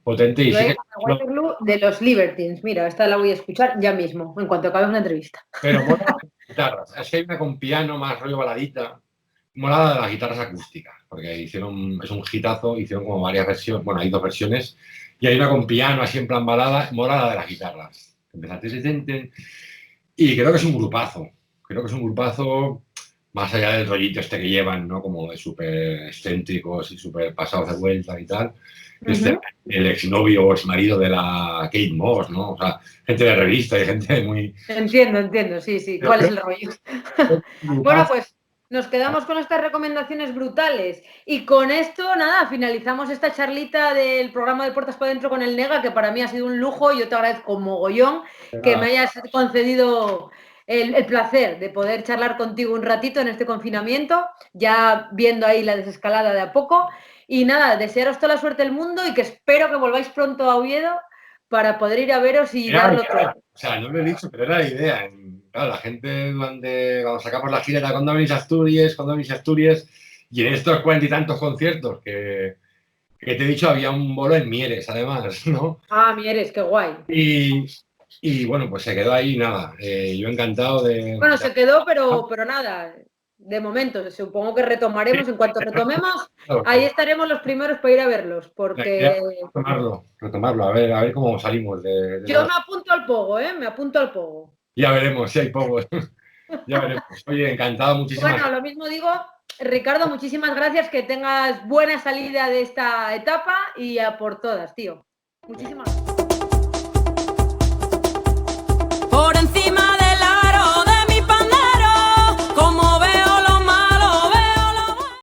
potente y sí que... Waterloo de los Libertines. Mira, esta la voy a escuchar ya mismo, en cuanto acabe una entrevista. Pero mola las guitarras. Es que hay una con piano más rollo baladita. Mola de las guitarras acústicas, porque es un hitazo, hicieron como varias versiones, bueno, hay 2 versiones, y hay una con piano así en plan balada, mola la de las guitarras. Y creo que es un grupazo. Más allá del rollito este que llevan, ¿no? Como de súper excéntricos y súper pasados de vuelta y tal. El exnovio o exmarido de la Kate Moss, ¿no? O sea, gente de revista y gente muy... Entiendo, sí. ¿Cuál es el rollo? Bueno, pues nos quedamos con estas recomendaciones brutales. Y con esto, nada, finalizamos esta charlita del programa de Puertas para Adentro con el Nega, que para mí ha sido un lujo. Yo te agradezco mogollón que me hayas concedido el placer de poder charlar contigo un ratito en este confinamiento, ya viendo ahí la desescalada de a poco. Y nada, desearos toda la suerte del mundo y que espero que volváis pronto a Oviedo para poder ir a veros y darlo todo. O sea, no lo he dicho, pero era la idea. Claro, la gente cuando sacamos la gira era cuando venís a Asturias, y en estos 40 y tantos conciertos que te he dicho había un bolo en Mieres, además, ¿no? Ah, Mieres, qué guay. Y bueno, pues se quedó ahí, nada. Yo encantado de... Bueno, se quedó, pero nada, de momento, supongo que retomaremos. En cuanto retomemos, ahí estaremos los primeros para ir a verlos, porque... Retomarlo, a ver cómo salimos de... Yo me apunto al pogo, me apunto al pogo. Ya veremos, si hay pogos. Ya veremos. Oye, encantado, muchísimas gracias. Bueno, lo mismo digo, Ricardo, muchísimas gracias, que tengas buena salida de esta etapa y a por todas, tío. Muchísimas gracias.